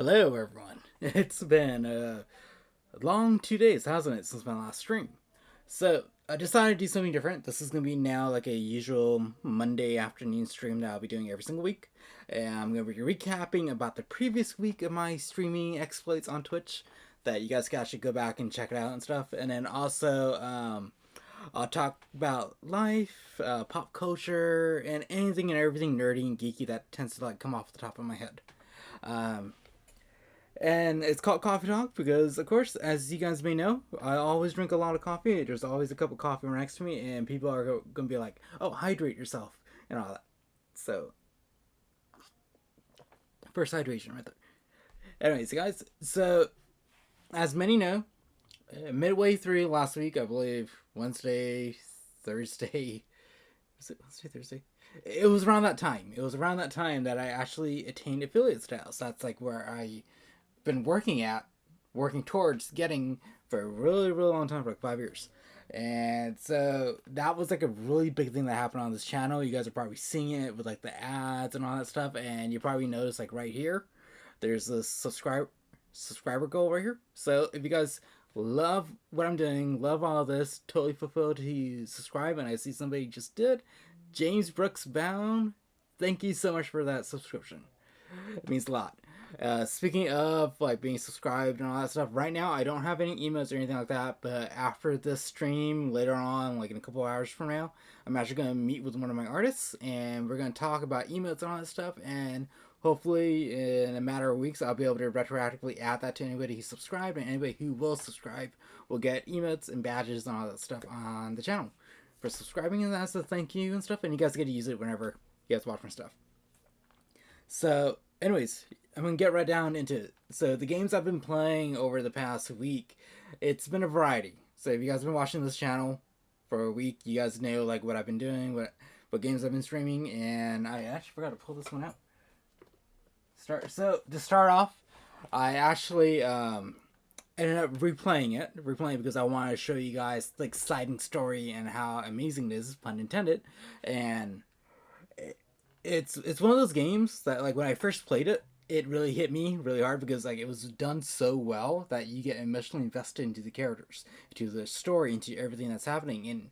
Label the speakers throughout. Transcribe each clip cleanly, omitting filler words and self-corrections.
Speaker 1: Hello, everyone. It's been a long 2 days, hasn't it, since my last stream? So, I decided to do something different. This is going to be now like a usual Monday afternoon stream that I'll be doing every single week. And I'm going to be recapping about the previous week of my streaming exploits on Twitch that you guys can actually go back and check it out and stuff. And then also, I'll talk about life, pop culture, and anything and everything nerdy and geeky that tends to like come off the top of my head. Um, and it's called Coffee Talk because, of course, as you guys may know, I always drink a lot of coffee. There's always a cup of coffee right next to me, and people are going to be like, oh, hydrate yourself, and all that. So, first hydration right there. Anyways, guys, so as many know, midway through last week, I believe Wednesday, Thursday, was it Wednesday, Thursday? It was around that time. It was around that time that I actually attained affiliate status. That's like where I been working towards getting for a really, really long time, for like 5 years. And so that was like a really big thing that happened on this channel. You guys are probably seeing it with like the ads and all that stuff, and you probably notice like right here, there's this subscriber goal right here. So if you guys love what I'm doing, love all this, totally fulfilled to subscribe, and I see somebody just did, James Brooks Bound. Thank you so much for that subscription. It means a lot. Speaking of like being subscribed and all that stuff, right now I don't have any emails or anything like that. But after this stream, later on, like in a couple hours from now, I'm actually gonna meet with one of my artists, and we're gonna talk about emails and all that stuff. And hopefully, in a matter of weeks, I'll be able to retroactively add that to anybody who subscribed, and anybody who will subscribe will get emotes and badges and all that stuff on the channel for subscribing, and that's a thank you and stuff. And you guys get to use it whenever you guys watch my stuff. So, anyways, I'm gonna get right down into it. So the games I've been playing over the past week, it's been a variety. So if you guys have been watching this channel for a week, you guys know like what I've been doing, what games I've been streaming, and I actually forgot to pull this one out. To start off, I actually ended up replaying because I wanted to show you guys the exciting story and how amazing it is, pun intended, and it's one of those games that like when I first played it, it really hit me really hard because like it was done so well that you get emotionally invested into the characters, into the story, into everything that's happening,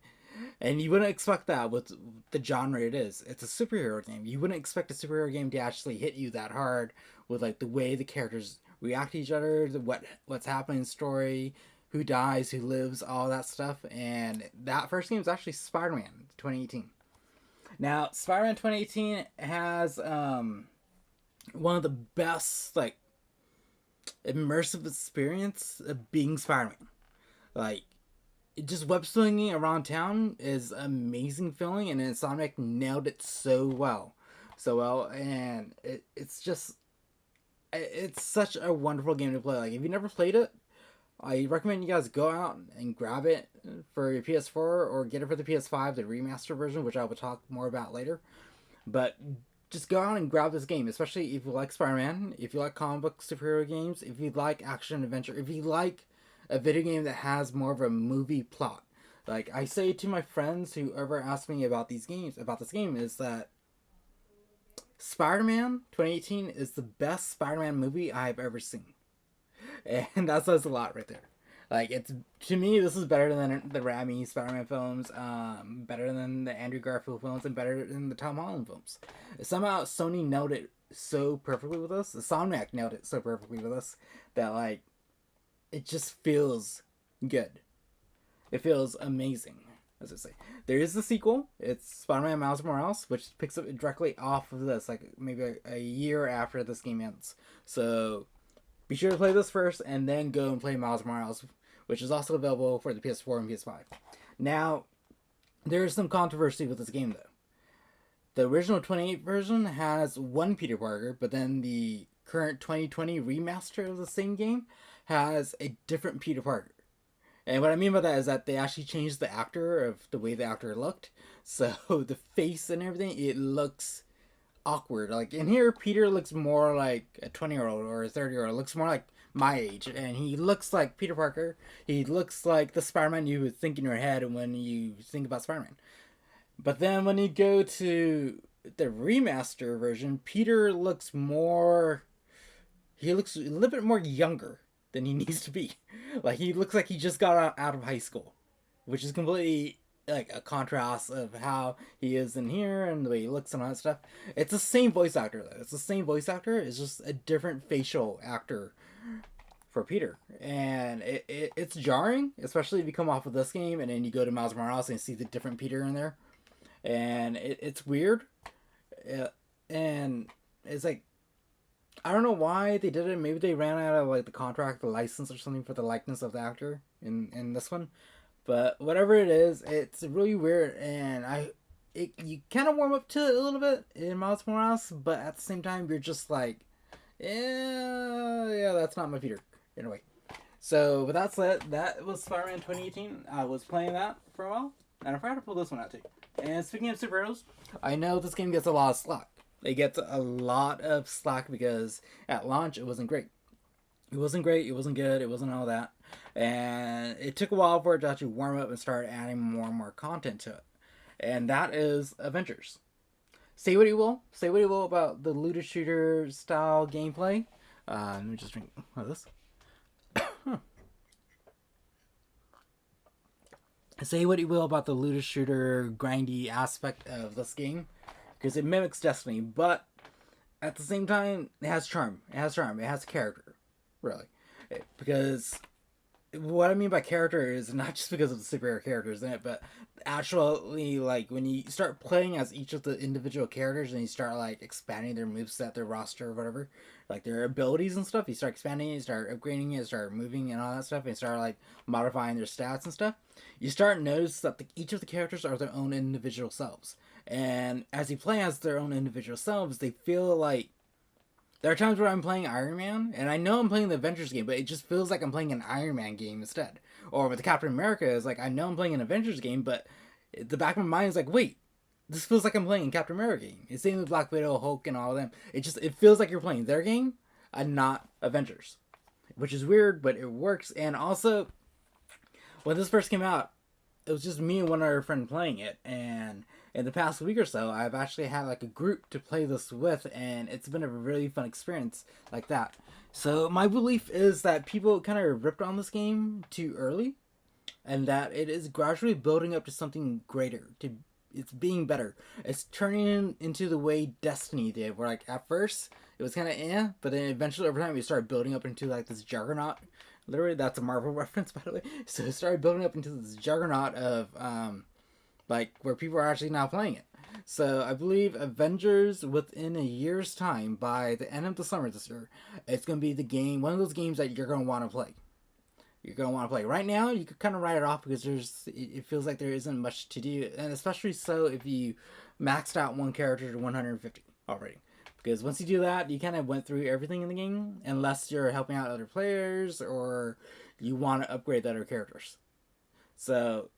Speaker 1: and you wouldn't expect that with the genre it is. It's a superhero game. You wouldn't expect a superhero game to actually hit you that hard with like the way the characters react to each other, what's happening in the story, who dies, who lives, all that stuff. And that first game is actually Spider-Man 2018. Now, Spider-Man 2018 has one of the best like immersive experience of being Spider-Man. Like, just web slinging around town is amazing feeling, and Insomniac nailed it so well, and it's such a wonderful game to play. Like, if you never played it, I recommend you guys go out and grab it for your PS4 or get it for the PS5, the remaster version, which I will talk more about later. But just go out and grab this game, especially if you like Spider-Man, if you like comic book superhero games, if you like action adventure, if you like a video game that has more of a movie plot. Like I say to my friends who ever ask me about this game, is that Spider-Man 2018 is the best Spider-Man movie I've ever seen. And that says a lot right there. Like, it's, to me, this is better than the Raimi Spider-Man films, better than the Andrew Garfield films, and better than the Tom Holland films. Somehow Sony nailed it so perfectly with us. The Somniac nailed it so perfectly with us that like it just feels good. It feels amazing, as I say. There is the sequel. It's Spider-Man Miles Morales, which picks up directly off of this, like maybe a year after this game ends. So be sure to play this first, and then go and play Miles Morales, which is also available for the PS4 and PS5. Now, there is some controversy with this game, though. The original 28 version has one Peter Parker, but then the current 2020 remaster of the same game has a different Peter Parker. And what I mean by that is that they actually changed the actor of the way the actor looked. So the face and everything, it looks awkward. Like in here, Peter looks more like a 20-year-old or a 30-year-old. Looks more like my age, and he looks like Peter Parker. He looks like the Spider-Man you would think in your head when you think about Spider-Man. But then when you go to the remaster version, Peter looks more. he looks a little bit more younger than he needs to be. Like he looks like he just got out of high school, which is completely like a contrast of how he is in here and the way he looks and all that stuff. It's the same voice actor though. It's the same voice actor. It's just a different facial actor for Peter, and it's jarring, especially if you come off of this game and then you go to Miles Morales and see the different Peter in there, and it's weird, and it's like I don't know why they did it. Maybe they ran out of like the contract, the license, or something for the likeness of the actor in this one. But whatever it is, it's really weird, and you kind of warm up to it a little bit in Miles Morales, but at the same time you're just like, yeah, that's not my Peter. Anyway, so with that said, that was Spider-Man 2018. I was playing that for a while, and I forgot to pull this one out too. And speaking of superheroes, I know this game gets a lot of slack. It gets a lot of slack because at launch it wasn't great. It wasn't great, it wasn't good, it wasn't all that. And it took a while for it to actually warm up and start adding more and more content to it. And that is Avengers. Say what you will about the looter shooter style gameplay. Let me just drink this. Say what you will about the looter shooter grindy aspect of this game, because it mimics Destiny, but at the same time, it has charm. It has character, really. Because what I mean by character is not just because of the superhero characters in it, but actually, like, when you start playing as each of the individual characters and you start, like, expanding their moveset, their roster, or whatever, like, their abilities and stuff, you start expanding it, you start upgrading it, start moving and all that stuff, and you start, like, modifying their stats and stuff, you start to notice that each of the characters are their own individual selves. And as you play as their own individual selves, they feel like there are times where I'm playing Iron Man, and I know I'm playing the Avengers game, but it just feels like I'm playing an Iron Man game instead. Or with the Captain America, it's like I know I'm playing an Avengers game, but the back of my mind is like, wait, this feels like I'm playing a Captain America game. It's same with Black Widow, Hulk, and all of them. It feels like you're playing their game and not Avengers, which is weird, but it works. And also, when this first came out, it was just me and one other friend playing it, and in the past week or so, I've actually had like a group to play this with, and it's been a really fun experience like that. So my belief is that people kind of ripped on this game too early, and that it is gradually building up to something greater. It's being better. It's turning into the way Destiny did, where like at first it was kind of but then eventually over time it started building up into like this juggernaut. Literally, that's a Marvel reference, by the way. So it started building up into this juggernaut of like where people are actually now playing it. So I believe Avengers, within a year's time, by the end of the summer this year, it's going to be the game, one of those games that you're going to want to play. You're going to want to play. Right now, you could kind of write it off because it feels like there isn't much to do, and especially so if you maxed out one character to 150 already. Because once you do that, you kind of went through everything in the game, unless you're helping out other players or you want to upgrade the other characters. So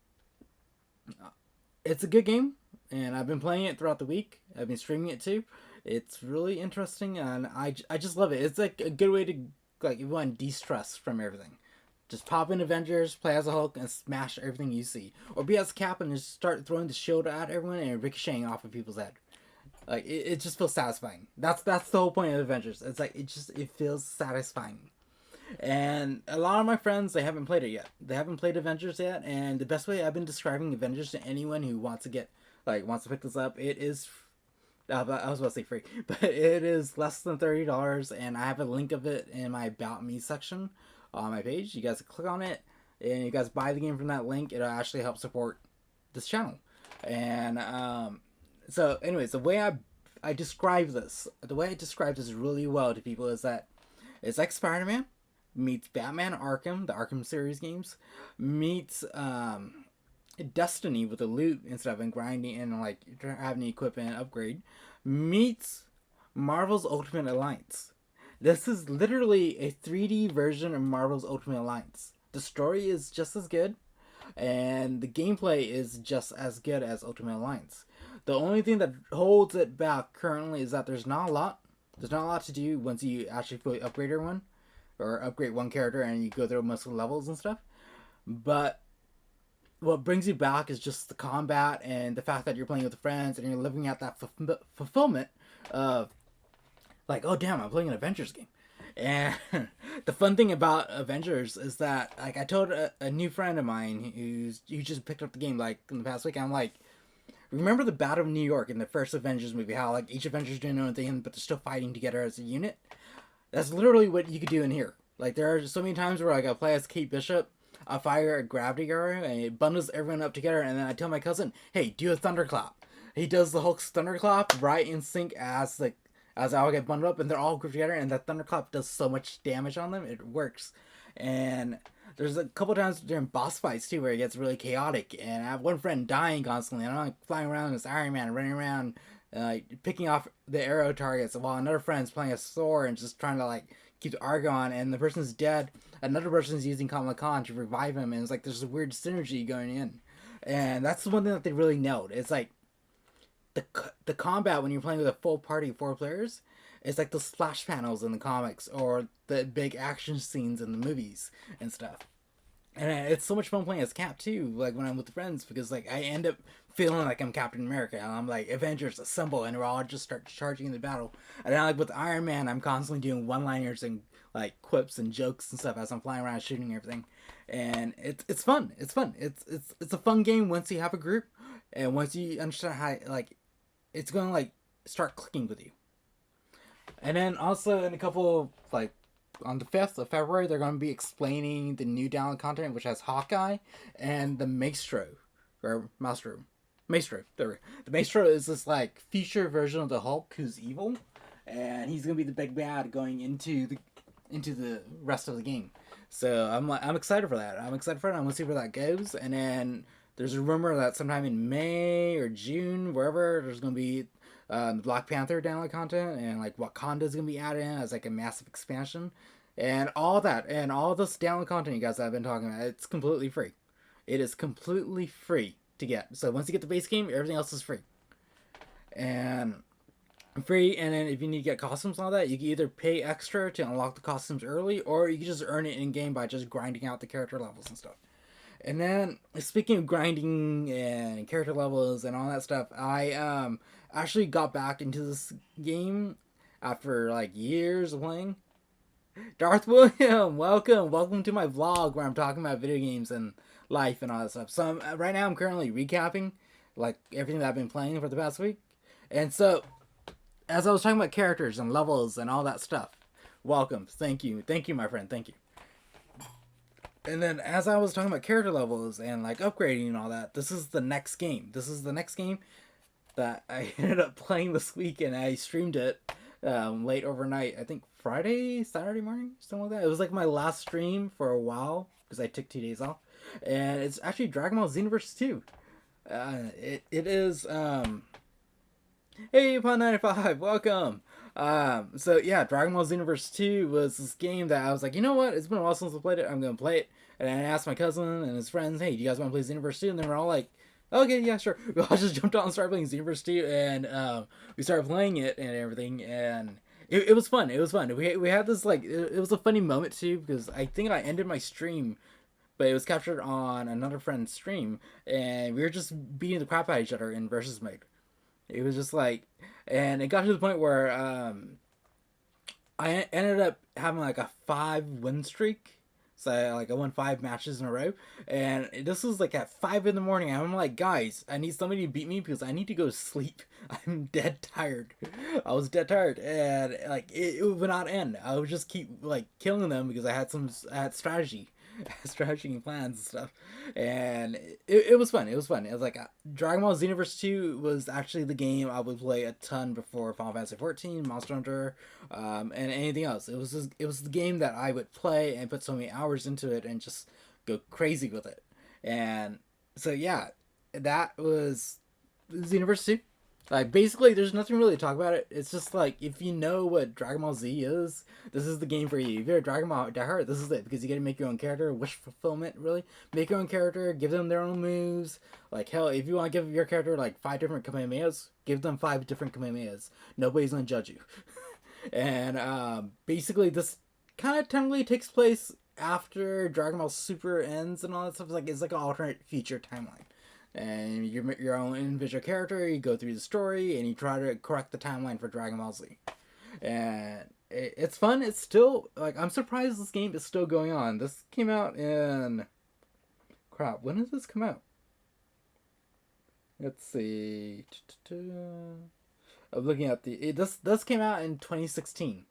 Speaker 1: it's a good game, and I've been playing it throughout the week. I've been streaming it too. It's really interesting, and I just love it. It's like a good way to, like, if you want to de-stress from everything. Just pop in Avengers, play as a Hulk, and smash everything you see. Or be as Cap and just start throwing the shield at everyone and ricocheting off of people's head. Like, it just feels satisfying. That's the whole point of Avengers. It's like, it feels satisfying. And a lot of my friends, they haven't played it yet. They haven't played Avengers yet, and the best way I've been describing Avengers to anyone who wants to pick this up, it is, I was about to say free, but it is less than $30, and I have a link of it in my About Me section on my page. You guys can click on it, and you guys buy the game from that link. It'll actually help support this channel. And, so anyways, the way I describe this really well to people is that it's like Spider-Man meets Batman Arkham, the Arkham series games, meets Destiny with the loot instead of grinding and like having to equip and upgrade, meets Marvel's Ultimate Alliance. This is literally a 3D version of Marvel's Ultimate Alliance. The story is just as good, and the gameplay is just as good as Ultimate Alliance. The only thing that holds it back currently is that there's not a lot to do once you actually fully upgrade everyone, or upgrade one character and you go through most of the levels and stuff. But what brings you back is just the combat and the fact that you're playing with friends and you're living out that fulfillment of, like, oh damn, I'm playing an Avengers game. And the fun thing about Avengers is that, like, I told a new friend of mine who just picked up the game like in the past week. I'm like, remember the Battle of New York in the first Avengers movie? How like each Avengers doing their own thing, but they're still fighting together as a unit. That's literally what you could do in here. Like there are so many times where like I play as Kate Bishop, I fire a gravity arrow, and it bundles everyone up together, and then I tell my cousin, "Hey, do a thunderclap." He does the Hulk's thunderclap right in sync as I all get bundled up, and they're all grouped together, and that thunderclap does so much damage on them. It works, and there's a couple times during boss fights too where it gets really chaotic, and I have one friend dying constantly, and I'm like flying around as Iron Man, running around, picking off the arrow targets, while another friend's playing a Thor and just trying to like keep the Argon, and the person's dead. Another person's using Kamala Khan to revive him, and it's like there's a weird synergy going in, and that's the one thing that they really nailed. It's like the combat when you're playing with a full party of 4 players. It's like the splash panels in the comics or the big action scenes in the movies and stuff. And it's so much fun playing as Cap too, like when I'm with friends, because like I end up feeling like I'm Captain America. And I'm like, Avengers assemble, and we're all just start charging in the battle. And then like with Iron Man, I'm constantly doing one-liners and like quips and jokes and stuff as I'm flying around shooting everything. And it's fun. It's fun. It's a fun game once you have a group, and once you understand how like it's gonna like start clicking with you. And then also in a couple like on the 5th of February, they're going to be explaining the new download content, which has Hawkeye and the Maestro, or Maestro. Maestro. There. The Maestro is this like future version of the Hulk who's evil, and he's going to be the big bad going into the rest of the game. So I'm excited for that. I'm excited for it. I want to see where that goes. And then there's a rumor that sometime in May or June, wherever, there's going to be Black Panther download content, and like Wakanda's gonna be added in as like a massive expansion, and all that, and all this download content you guys have been talking about. It's completely free. It is completely free to get. So once you get the base game, everything else is free. And free, and then if you need to get costumes and all that, you can either pay extra to unlock the costumes early, or you can just earn it in game by just grinding out the character levels and stuff. And then speaking of grinding and character levels and all that stuff, I actually got back into this game after like years of playing. Darth William, welcome to my vlog where I'm talking about video games and life and all that stuff. So right now I'm currently recapping like everything that I've been playing for the past week. And so as I was talking about characters and levels and all that stuff, welcome, thank you, my friend, thank you. And then as I was talking about character levels and like upgrading and all that, this is the next game. This is the next game that I ended up playing this week, and I streamed it late overnight. I think Friday, Saturday morning, something like that. It was like my last stream for a while because I took 2 days off, and it's actually Dragon Ball Xenoverse 2. It is Hey Pun95, welcome. So yeah, Dragon Ball Xenoverse 2 was this game that I was like, you know what? It's been a while since I played it. I'm gonna play it. And I asked my cousin and his friends, hey, do you guys want to play Xenoverse 2? And they were all like, okay, yeah, sure. We all just jumped on and started playing Xenoverse 2, and we started playing it and everything, and it was fun. It was fun. We had this like it was a funny moment too, because I think I ended my stream, but it was captured on another friend's stream, and we were just beating the crap out of each other in versus mode. It was just like, and it got to the point where I ended up having like a 5 win streak. So like I won 5 matches in a row, and this was like at 5 in the morning. And I'm like, guys, I need somebody to beat me because I need to go to sleep. I'm dead tired. I was dead tired, and like it would not end. I would just keep like killing them because I had strategy. Strategy and plans and stuff, and it was fun. It was fun. It was like Dragon Ball Xenoverse 2 was actually the game I would play a ton before Final Fantasy 14, Monster Hunter, and anything else. It was the game that I would play and put so many hours into it and just go crazy with it. And so yeah, that was Xenoverse 2. Like basically, there's nothing really to talk about it. It's just like if you know what Dragon Ball Z is, this is the game for you. If you're a Dragon Ball diehard, this is it, because you get to make your own character. Wish fulfillment, really. Make your own character. Give them their own moves. Like hell, if you want to give your character like 5 different Kamehamehas, give them 5 different Kamehamehas. Nobody's gonna judge you. And basically, this kind of technically takes place after Dragon Ball Super ends and all that stuff. It's like an alternate future timeline. And you're your own individual character. You go through the story and you try to correct the timeline for Dragon Ball Z. And it's fun. It's still like I'm surprised this game is still going on. This came out in crap. When did this come out? Let's see. I'm looking at this came out in 2016.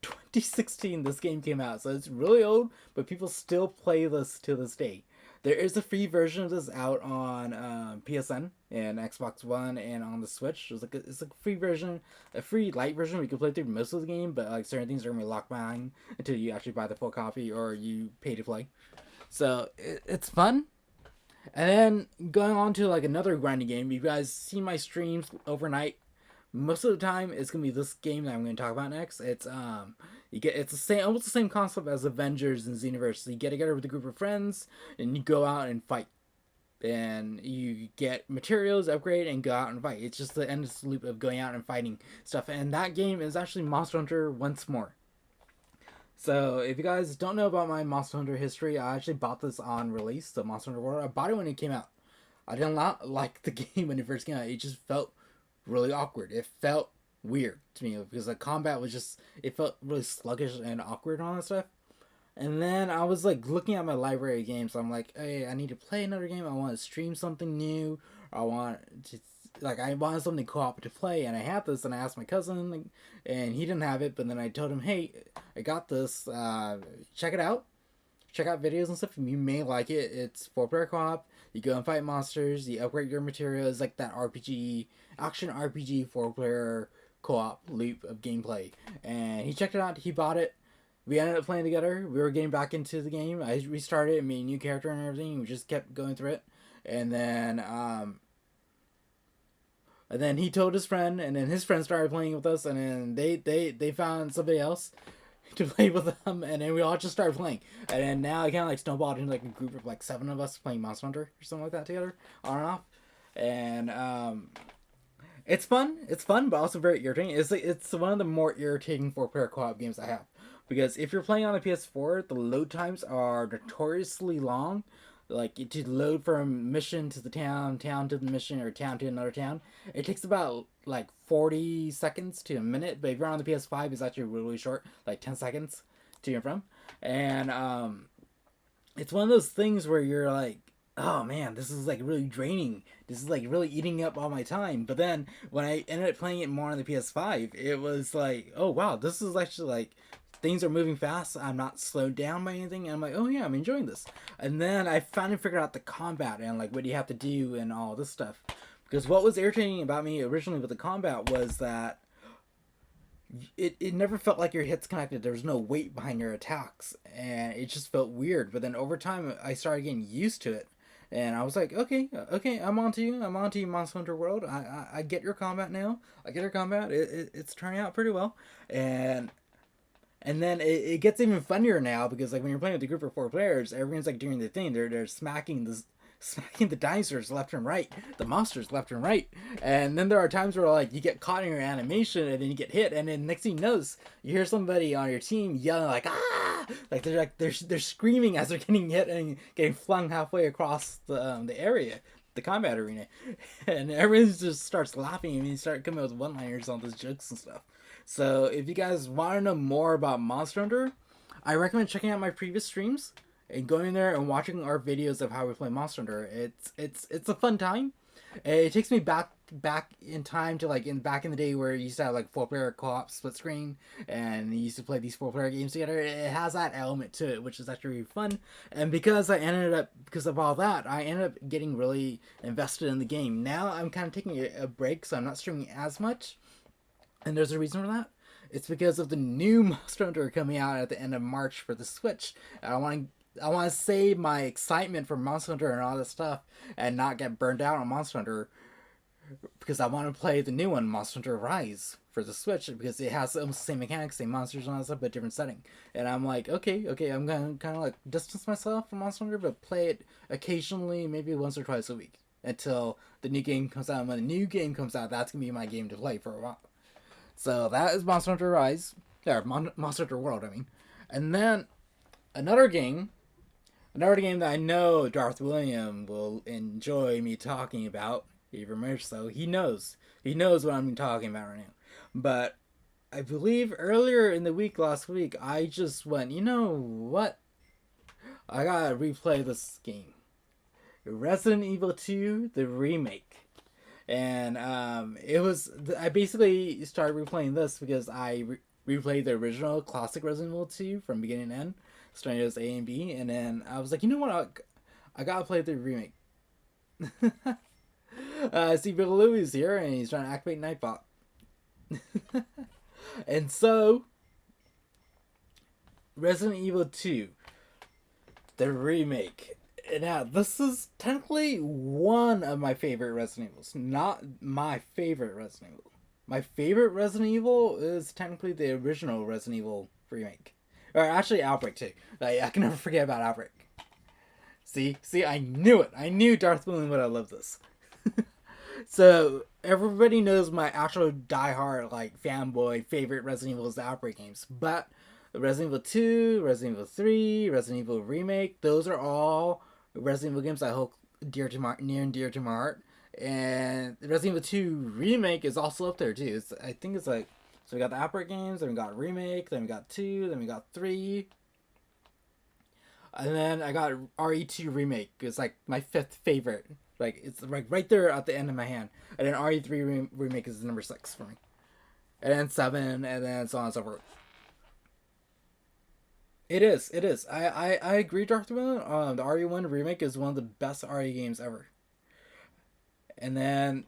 Speaker 1: 2016 this game came out, so it's really old, but people still play this to this day. There is a free version of this out on PSN and Xbox One and on the Switch. It's a free version, a free light version. We can play through most of the game, but like certain things are gonna be locked behind until you actually buy the full copy or you pay to play. So it's fun. And then going on to like another grinding game. You guys see my streams overnight. Most of the time, it's gonna be this game that I'm gonna talk about next. It's the same, almost the same concept as Avengers and Xenoverse. So you get together with a group of friends and you go out and fight, and you get materials, upgrade, and go out and fight. It's just the endless loop of going out and fighting stuff. And that game is actually Monster Hunter once more. So if you guys don't know about my Monster Hunter history, I actually bought this on release, the Monster Hunter World. I bought it when it came out. I did not like the game when it first came out. It just felt really awkward. It felt weird to me because the combat was just, it felt really sluggish and awkward and all that stuff. And then I was like looking at my library of games. I'm like, hey, I need to play another game. I want to stream something new. I want to I wanted something co-op to play, and I had this, and I asked my cousin, like, and he didn't have it. But then I told him, hey, I got this. Check it out. Check out videos and stuff. You may like it. It's 4-player co-op. You go and fight monsters. You upgrade your materials, like that RPG, action RPG 4-player co-op loop of gameplay. And he checked it out. He bought it. We ended up playing together. We were getting back into the game. I restarted it, made a new character and everything. We just kept going through it. And then he told his friend, and then his friend started playing with us, and then they found somebody else to play with them, and then we all just started playing. And then now I kind of like snowballed into like a group of like 7 of us playing Monster Hunter or something like that together, on and off. And it's fun, but also very irritating. It's one of the more irritating 4-player co-op games I have, because if you're playing on the PS4, the load times are notoriously long. Like to load from mission to the town to the mission, or town to another town, it takes about like 40 seconds to a minute. But if you're on the PS5, it's actually really short, like 10 seconds to and from. And it's one of those things where you're like, oh man, this is like really draining. This is like really eating up all my time. But then when I ended up playing it more on the PS5, it was like, oh wow, this is actually like, things are moving fast. I'm not slowed down by anything. And I'm like, oh yeah, I'm enjoying this. And then I finally figured out the combat and like what you have to do and all this stuff. Because what was irritating about me originally with the combat was that it never felt like your hits connected. There was no weight behind your attacks, and it just felt weird. But then over time, I started getting used to it, and I was like, okay, I'm onto you. I'm onto you, Monster Hunter World. I get your combat now. I get your combat. It's turning out pretty well, and then it gets even funnier now, because like when you're playing with a group of 4 players, everyone's like doing their thing. They're smacking the dinosaurs left and right, the monsters left and right. And then there are times where like you get caught in your animation and then you get hit, and then next thing you know, you hear somebody on your team yelling like ah, like they're screaming as they're getting hit and getting flung halfway across the area, the combat arena, and everyone just starts laughing, and you start coming up with one-liners on those jokes and stuff. So if you guys want to know more about Monster Hunter, I recommend checking out my previous streams and going there and watching our videos of how we play Monster Hunter. It's a fun time. It takes me back in time to like back in the day where you used to have like 4-player co-op split screen, and you used to play these 4-player games together. It has that element to it, which is actually really fun. And because of all that, I ended up getting really invested in the game. Now I'm kind of taking a break, so I'm not streaming as much. And there's a reason for that. It's because of the new Monster Hunter coming out at the end of March for the Switch. I want to save my excitement for Monster Hunter and all this stuff and not get burned out on Monster Hunter, because I want to play the new one, Monster Hunter Rise, for the Switch, because it has almost the same mechanics, same monsters and all that stuff, but different setting. And I'm like, okay, I'm going to kind of like distance myself from Monster Hunter, but play it occasionally, maybe once or twice a week, until the new game comes out. And when the new game comes out, that's going to be my game to play for a while. So that is Monster Hunter Rise. Or Monster Hunter World, I mean. And then another game that I know Darth William will enjoy me talking about, even more so. He knows what I'm talking about right now. But I believe earlier in the week, last week, I just went, you know what? I gotta replay this game. Resident Evil 2, the remake. And it was, I basically started replaying this because I replayed the original classic Resident Evil 2 from beginning to end, starting as A and B. And then I was like, you know what? I gotta play the remake. See, Bill Louie's here and he's trying to activate Nightbot. And so, Resident Evil 2, the remake. Now, this is technically one of my favorite Resident Evils. Not my favorite Resident Evil. My favorite Resident Evil is technically the original Resident Evil remake. Or actually, Outbreak too. Like, I can never forget about Outbreak. See, I knew it. I knew Darth Moon would have loved this. So everybody knows my actual diehard like fanboy favorite Resident Evil is the Outbreak games, but Resident Evil 2, Resident Evil 3, Resident Evil Remake, those are all Resident Evil games I hold near and dear to my heart. And Resident Evil 2 Remake is also up there too. I think it's like, so we got the Outbreak games, then we got Remake, then we got 2, then we got 3. And then I got RE2 Remake. It's like my 5th favorite. Like, it's like right there at the end of my hand. And then RE3 Remake is number 6 for me. And then 7, and then so on and so forth. It is. I agree, Dr. Moon. The RE1 Remake is one of the best RE games ever. And then,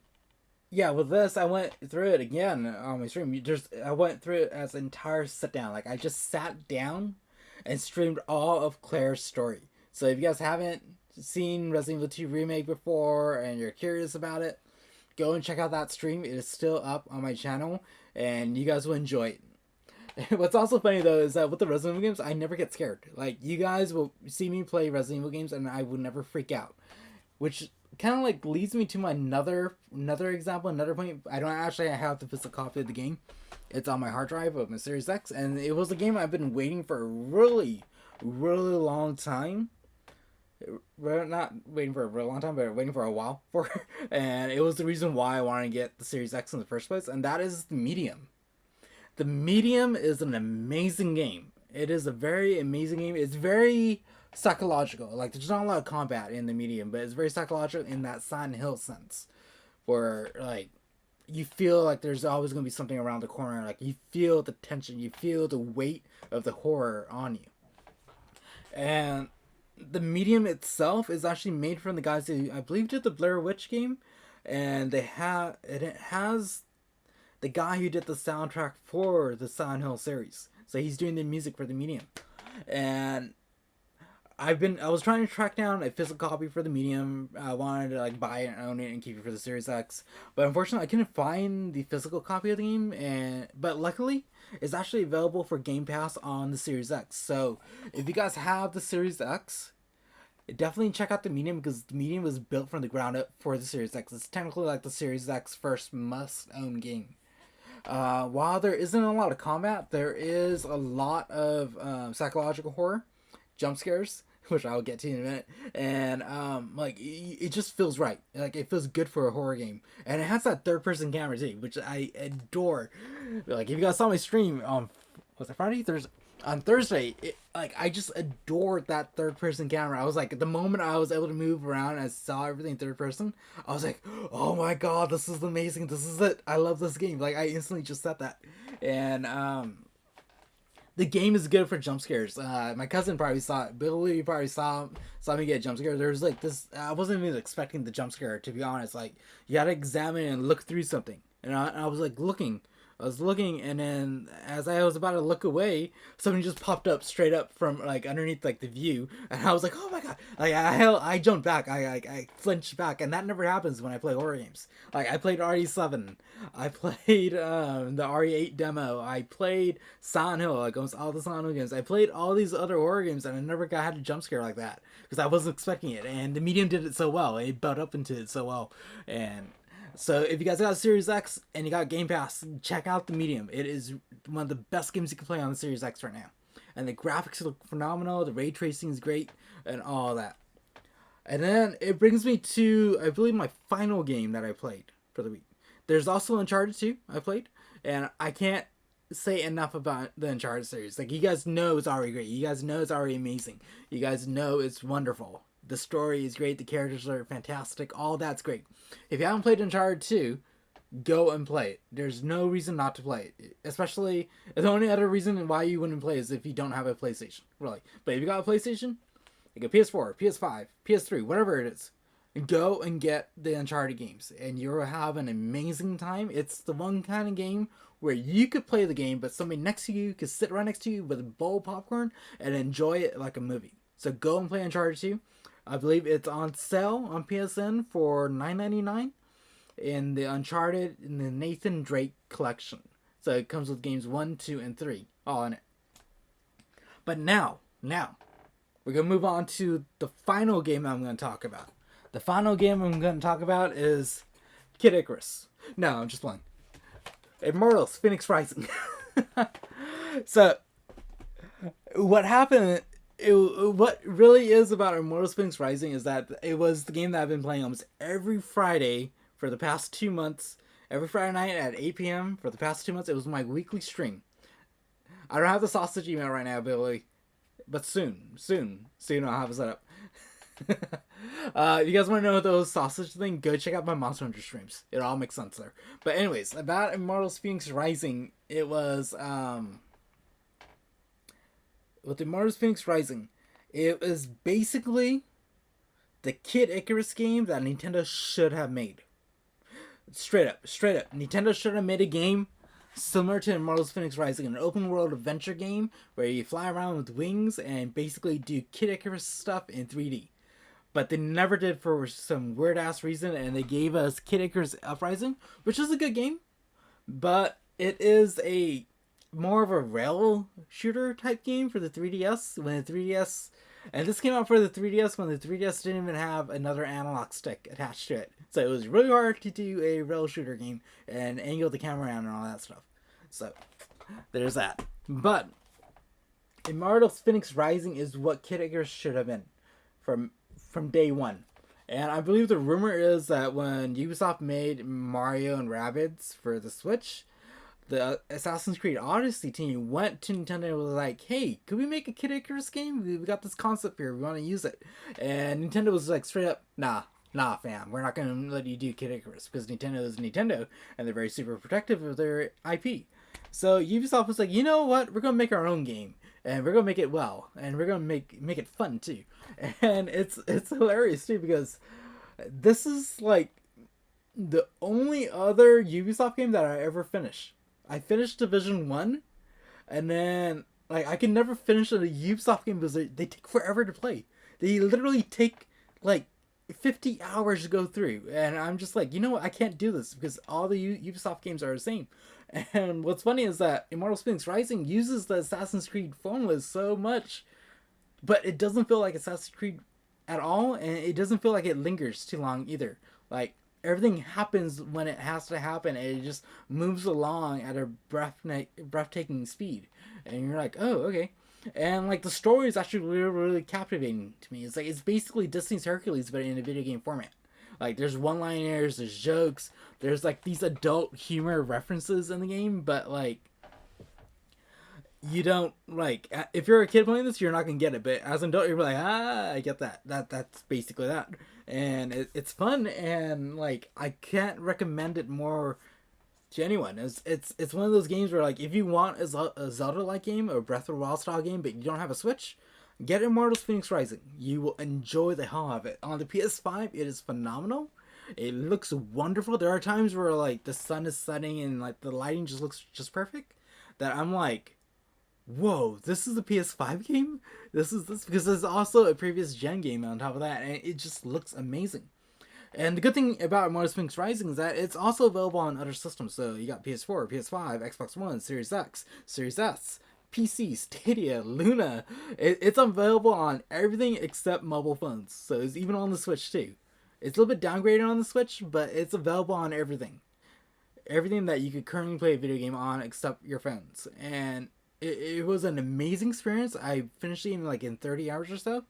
Speaker 1: yeah, with this, I went through it again on my stream. I went through it as an entire sit down. Like, I just sat down and streamed all of Claire's story. So if you guys haven't seen Resident Evil 2 Remake before and you're curious about it, go and check out that stream. It is still up on my channel, and you guys will enjoy it. What's also funny though is that with the Resident Evil games, I never get scared. Like, you guys will see me play Resident Evil games and I will never freak out, which kind of like leads me to my another example, another point. I don't actually have the physical copy of the game. It's on my hard drive of my Series X, and it was a game I've been waiting for a really long time. We're not waiting for a real long time, but waiting for a while for. And it was the reason why I wanted to get the Series X in the first place, and that is the Medium. The Medium is an amazing game. It is a very amazing game. It's very psychological. Like, there's not a lot of combat in the Medium, but it's very psychological in that Silent Hill sense, where like you feel like there's always going to be something around the corner. Like, you feel the tension, you feel the weight of the horror on you. And the Medium itself is actually made from the guys who I believe did the Blair Witch game, and it has the guy who did the soundtrack for the Silent Hill series. So he's doing the music for the Medium. And I was trying to track down a physical copy for the Medium. I wanted to like buy it and own it and keep it for the Series X, but unfortunately I couldn't find the physical copy of the game. But luckily, it's actually available for Game Pass on the Series X. So if you guys have the Series X, definitely check out the Medium, because the Medium was built from the ground up for the Series X. It's technically like the Series X first must-own game. While there isn't a lot of combat, there is a lot of psychological horror, jump scares, which I'll get to in a minute, and like it just feels right. Like, it feels good for a horror game, and it has that third-person camera too, which I adore. Like, if you guys saw my stream on was it Friday, Thursday? On Thursday, I just adored that third-person camera. I was like, the moment I was able to move around and I saw everything third person, I was like, oh my god, this is amazing. This is it. I love this game. Like, I instantly just said that. And the game is good for jump scares. My cousin probably saw it. Billy probably saw me get a jump scare. There was like this. I wasn't even expecting the jump scare, to be honest. Like, you had to examine and look through something, and I was like looking. I was looking, and then as I was about to look away, something just popped up straight up from like underneath like the view, and I was like, "Oh my god!" Like, I jumped back, I flinched back, and that never happens when I play horror games. Like, I played RE7, I played the RE8 demo, I played Silent Hill, like almost all the Silent Hill games. I played all these other horror games, and I never had a jump scare like that because I wasn't expecting it. And the Medium did it so well; it built up into it so well, and. So if you guys got a Series X and you got Game Pass, check out the Medium. It is one of the best games you can play on the Series X right now. And the graphics look phenomenal, the ray tracing is great, and all that. And then it brings me to, I believe, my final game that I played for the week. There's also Uncharted 2 I played, and I can't say enough about the Uncharted series. Like, you guys know it's already great. You guys know it's already amazing. You guys know it's wonderful. The story is great. The characters are fantastic. All that's great. If you haven't played Uncharted 2, go and play it. There's no reason not to play it. Especially, the only other reason why you wouldn't play is if you don't have a PlayStation. Really. But if you got a PlayStation, like a PS4, PS5, PS3, whatever it is, go and get the Uncharted games. And you'll have an amazing time. It's the one kind of game where you could play the game, but somebody next to you could sit right next to you with a bowl of popcorn and enjoy it like a movie. So go and play Uncharted 2. I believe it's on sale on PSN for $9.99 in the Uncharted in the Nathan Drake collection. So it comes with games 1, 2, and 3 all in it. But now, we're going to move on to the final game I'm going to talk about. The final game I'm going to talk about is Kid Icarus. No, I'm just playing. Immortals Fenyx Rising. So, what happened, what really is about Immortals Fenyx Rising is that it was the game that I've been playing almost every Friday for the past 2 months. Every Friday night at 8 p.m. for the past 2 months. It was my weekly stream. I don't have the sausage email right now, Billy. But soon I'll have it set up. If you guys want to know those sausage thing, go check out my Monster Hunter streams. It all makes sense there. But anyways, about Immortals Fenyx Rising, it was with Immortals Fenyx Rising, it was basically the Kid Icarus game that Nintendo should have made. Straight up, Nintendo should have made a game similar to Immortals Fenyx Rising, an open world adventure game where you fly around with wings and basically do Kid Icarus stuff in 3D. But they never did for some weird ass reason, and they gave us Kid Icarus Uprising, which is a good game, but it is a more of a rail shooter type game for the 3DS. When the 3DS, and this came out for the 3DS when the 3DS didn't even have another analog stick attached to it, so it was really hard to do a rail shooter game and angle the camera around and all that stuff. So there's that. But Immortals Fenyx Rising is what Kid Icarus should have been from day one. And I believe the rumor is that when Ubisoft made Mario and Rabbids for the Switch, the Assassin's Creed Odyssey team went to Nintendo and was like, hey, could we make a Kid Icarus game? We got this concept here, we want to use it. And Nintendo was like, straight up, nah fam, we're not going to let you do Kid Icarus, because Nintendo is Nintendo and they're very super protective of their IP. So Ubisoft was like, you know what, we're going to make our own game, and we're going to make it well, and we're going to make it fun too. And it's hilarious too, because this is like the only other Ubisoft game that I ever finished. I finished Division 1, and then like I can never finish a Ubisoft game because they take forever to play. They literally take like 50 hours to go through, and I'm just like, you know what, I can't do this because all the Ubisoft games are the same. And what's funny is that Immortals Fenyx Rising uses the Assassin's Creed formulas so much, but it doesn't feel like Assassin's Creed at all, and it doesn't feel like it lingers too long either. Like, everything happens when it has to happen, and it just moves along at a breathtaking speed. And you're like, oh, okay. And like the story is actually really, really captivating to me. It's like, it's basically Disney's Hercules, but in a video game format. Like, there's one-liners, there's jokes, there's like these adult humor references in the game, but like, you don't, like, if you're a kid playing this, you're not gonna get it, but as an adult, you're like, I get that. That's basically that. And it's fun, and like, I can't recommend it more to anyone. It's one of those games where, like, if you want a Zelda-like game, or Breath of the Wild style game, but you don't have a Switch, get Immortals Fenyx Rising. You will enjoy the hell out of it. On the PS5, it is phenomenal. It looks wonderful. There are times where like the sun is setting and like the lighting just looks just perfect, that I'm like, whoa, this is a PS5 game? This because there's also a previous gen game on top of that, and it just looks amazing. And the good thing about Immortals Fenyx Rising is that it's also available on other systems. So you got PS4, PS5, Xbox One, Series X, Series S, PC, Stadia, Luna. It's available on everything except mobile phones. So it's even on the Switch too. It's a little bit downgraded on the Switch, but it's available on everything. Everything that you could currently play a video game on except your phones. And it was an amazing experience. I finished it in 30 hours or so.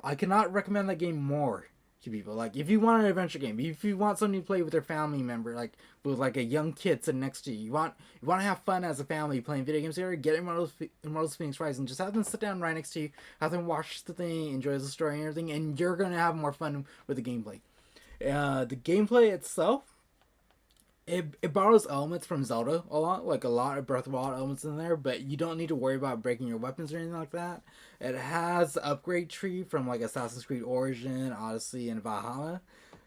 Speaker 1: I cannot recommend that game more to people. Like, if you want an adventure game, if you want something to play with your family member, like with like a young kid sitting next to you, you want to have fun as a family playing video games here, get Immortals Phoenix Rising. Just have them sit down right next to you, have them watch the thing, enjoy the story and everything, and you're gonna have more fun with the gameplay. The gameplay itself, it borrows elements from Zelda a lot, like a lot of Breath of the Wild elements in there, but you don't need to worry about breaking your weapons or anything like that. It has the upgrade tree from like Assassin's Creed Origin, Odyssey, and Valhalla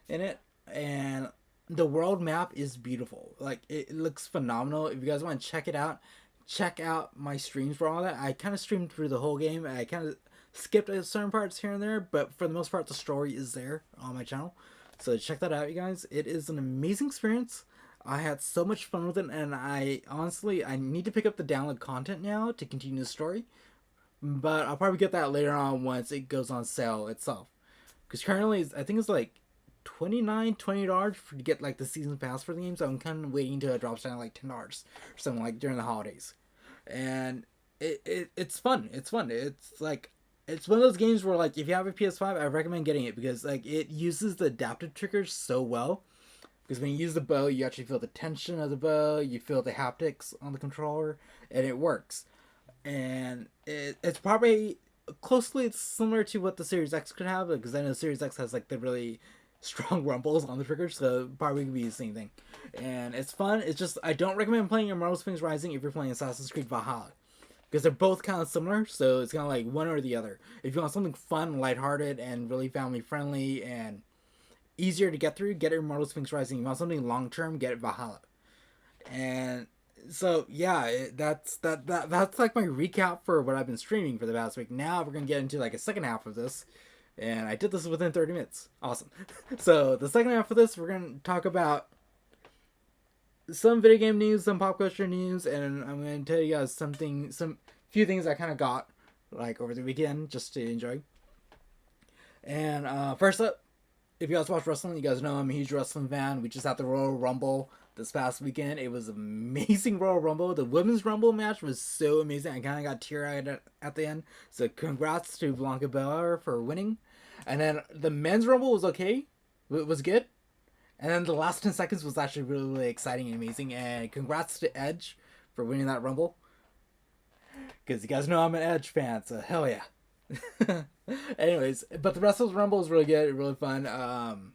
Speaker 1: in it, and the world map is beautiful. Like, it looks phenomenal. If you guys want to check out my streams for all that. I kind of streamed through the whole game. I kind of skipped certain parts here and there, but for the most part, the story is there on my channel. So check that out, you guys. It is an amazing experience. I had so much fun with it, and I need to pick up the download content now to continue the story. But I'll probably get that later on once it goes on sale itself. Because currently, I think it's like $20 to get like the season pass for the game, so I'm kind of waiting to drop down like $10 or something like during the holidays. And it's fun. It's fun. It's like, it's one of those games where, like, if you have a PS5, I recommend getting it because, like, it uses the adaptive triggers so well. Because when you use the bow, you actually feel the tension of the bow, you feel the haptics on the controller, and it works. And it's probably closely similar to what the Series X could have, because I know the Series X has like the really strong rumbles on the triggers, so probably could be the same thing. And it's fun. It's just, I don't recommend playing Immortals Phoenix Rising if you're playing Assassin's Creed Valhalla, because they're both kind of similar, so it's kind of like one or the other. If you want something fun, lighthearted, and really family friendly, and easier to get through, get Immortals Phoenix Rising. You want something long term, get Valhalla. And so yeah, that's like my recap for what I've been streaming for the past week. Now we're gonna get into like a second half of this, and I did this within 30 minutes. Awesome. So the second half of this, we're gonna talk about some video game news, some pop culture news, and I'm gonna tell you guys some few things I kind of got like over the weekend just to enjoy. And first up, if you guys watch wrestling, you guys know I'm a huge wrestling fan. We just had the Royal Rumble this past weekend. It was amazing Royal Rumble. The Women's Rumble match was so amazing. I kind of got teary-eyed at the end. So congrats to Bianca Belair for winning. And then the Men's Rumble was okay. It was good. And then the last 10 seconds was actually really, really exciting and amazing. And congrats to Edge for winning that Rumble. Because you guys know I'm an Edge fan, so hell yeah. Anyways, but the Wrestlers Rumble was really good, really fun.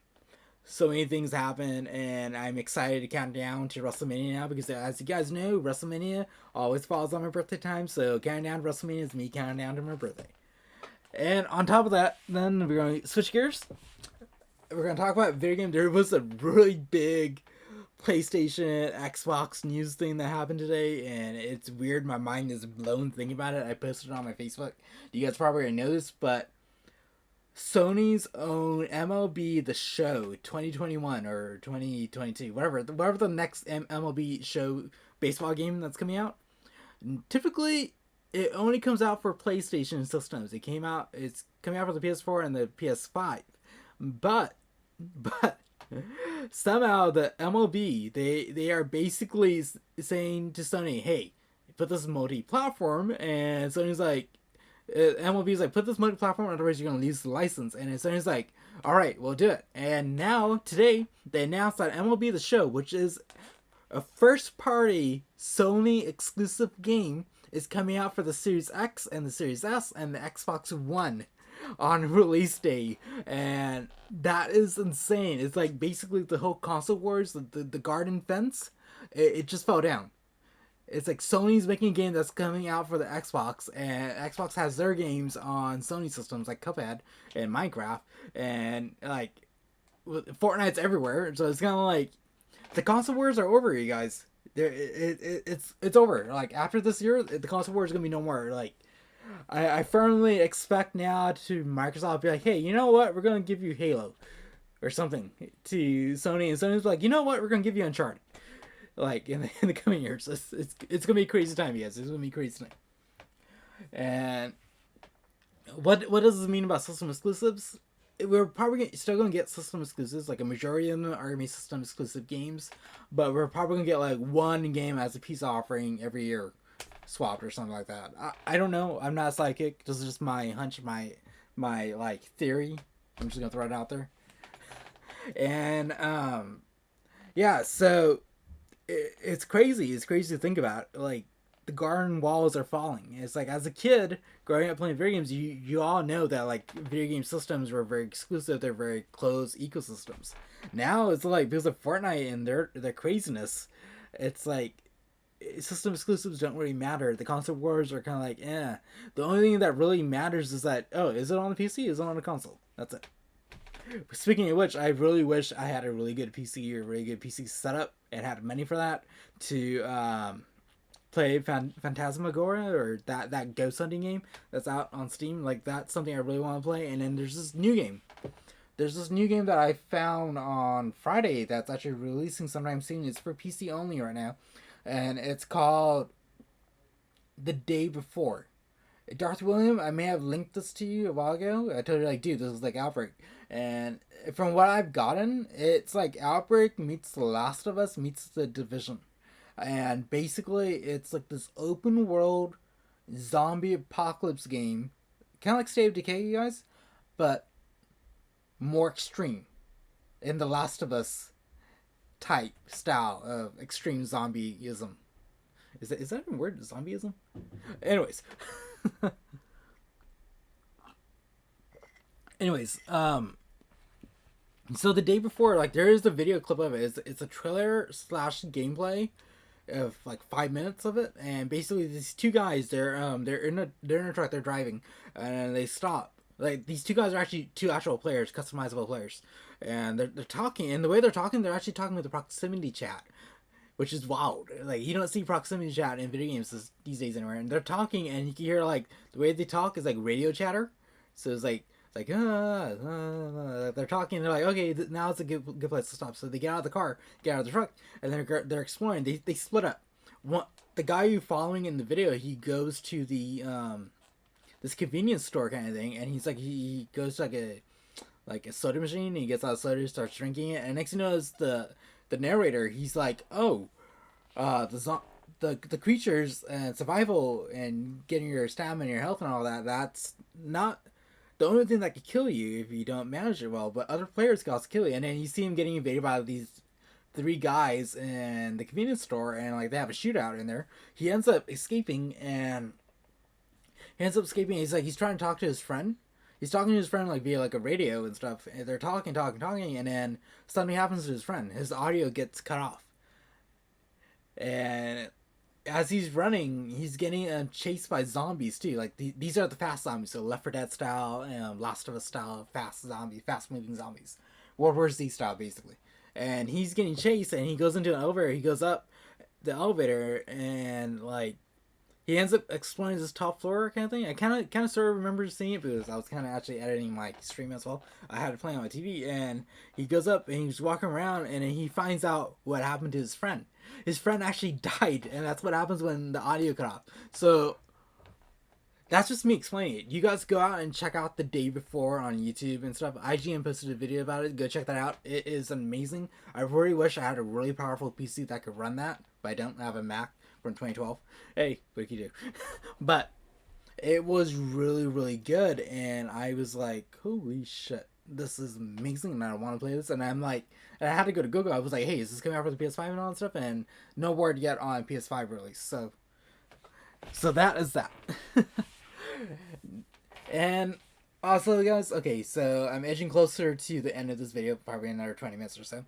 Speaker 1: So many things happen, and I'm excited to count down to WrestleMania now because, as you guys know, WrestleMania always falls on my birthday time. So counting down to WrestleMania is me counting down to my birthday. And on top of that, then we're going to switch gears. We're going to talk about video game. There was a really big PlayStation, Xbox news thing that happened today, and it's weird. My mind is blown thinking about it. I posted it on my Facebook. You guys probably already know this, but Sony's own MLB The Show 2021 or 2022, whatever the next MLB Show baseball game that's coming out. Typically, it only comes out for PlayStation systems. It's coming out for the PS4 and the PS5, but somehow the MLB they are basically saying to Sony, hey, put this multi-platform, and Sony's like, MLB's like, put this multi-platform, otherwise you're gonna lose the license. And Sony's like, all right, we'll do it. And now today they announced that MLB The Show, which is a first-party Sony exclusive game, is coming out for the Series X and the Series S and the Xbox One on release day. And that is insane. It's like basically the whole console wars, the garden fence, it just fell down. It's like Sony's making a game that's coming out for the Xbox, and Xbox has their games on Sony systems like Cuphead and Minecraft, and like Fortnite's everywhere. So it's kind of like the console wars are over, you guys. It's over. Like after this year, the console wars is gonna be no more. Like I firmly expect now to Microsoft be like, hey, you know what? We're gonna give you Halo or something to Sony, and Sony's like, you know what? We're gonna give you Uncharted. Like in the coming years, it's gonna be a crazy time, you guys. It's gonna be a crazy time. And what does this mean about system exclusives? We're probably still gonna get system exclusives. Like a majority of them are gonna be system exclusive games, but we're probably gonna get like one game as a peace offering every year, swapped or something like that. I don't know. I'm not psychic. This is just my hunch, my like theory. I'm just gonna throw it out there. And yeah, so it's crazy. It's crazy to think about. Like the garden walls are falling. It's like as a kid growing up playing video games, you all know that like video game systems were very exclusive. They're very closed ecosystems. Now it's like because of Fortnite and their craziness, it's like system exclusives don't really matter. The console wars are kind of like, eh. The only thing that really matters is that, oh, is it on the PC? Is it on the console? That's it. Speaking of which, I really wish I had a really good PC or a really good PC setup and had money for that to play Phantasmagoria or that ghost hunting game that's out on Steam. Like that's something I really want to play. And then there's this new game. There's this new game that I found on Friday that's actually releasing sometime soon. It's for PC only right now, and it's called The Day Before. Darth William, I may have linked this to you a while ago. I told you like, dude, this is like Outbreak, and from what I've gotten, it's like Outbreak meets The Last of Us meets The Division, and basically it's like this open world zombie apocalypse game, kind of like State of Decay, you guys, but more extreme in The Last of Us type style of extreme zombieism. Is that even a word? Zombieism? Anyways. Anyways, so the day before, like there is a video clip of it. It's a trailer slash gameplay of like 5 minutes of it, and basically these two guys they're in a truck, they're driving, and they stop. Like these two guys are actually two actual players, customizable players, and they're talking, and the way they're talking, they're actually talking with the proximity chat, which is wild. Like you don't see proximity chat in video games these days anywhere. And they're talking, and you can hear like the way they talk is like radio chatter. So they're talking. They're like, okay, now it's a good place to stop. So they get out of the car, get out of the truck, and they're exploring. They split up. The guy you're following in the video, he goes to the this convenience store kind of thing, and he goes to like a soda machine, and he gets out of soda, starts drinking it, and next thing you know is the narrator, he's like, oh, the creatures and survival and getting your stamina and your health and all that, that's not the only thing that could kill you if you don't manage it well, but other players can also kill you. And then you see him getting invaded by these three guys in the convenience store, and like they have a shootout in there. He ends up escaping, and he's like, he's trying to talk to his friend. He's talking to his friend like via like a radio and stuff, and they're talking, and then something happens to his friend. His audio gets cut off, and as he's running, he's getting chased by zombies too. Like these are the fast zombies, so Left 4 Dead style, Last of Us style, fast moving zombies, World War Z style basically. And he's getting chased, and he goes into an elevator. He goes up the elevator, and like he ends up exploring this top floor kind of thing. I kind of sort of remember seeing it because I was kind of actually editing my stream as well. I had it playing on my TV, and he goes up and he's walking around, and then he finds out what happened to his friend. His friend actually died, and that's what happens when the audio cut off. So that's just me explaining it. You guys go out and check out The Day Before on YouTube and stuff. IGN posted a video about it. Go check that out. It is amazing. I really wish I had a really powerful PC that could run that, but I don't have a Mac from 2012. Hey, what can you do? But it was really, really good, and I was like, holy shit, this is amazing, and I want to play this. And I'm like, and I had to go to Google. I was like, hey, is this coming out for the PS5 and all that stuff? And no word yet on PS5 release. So that is that. And also, guys, okay, so I'm edging closer to the end of this video, probably another 20 minutes or so.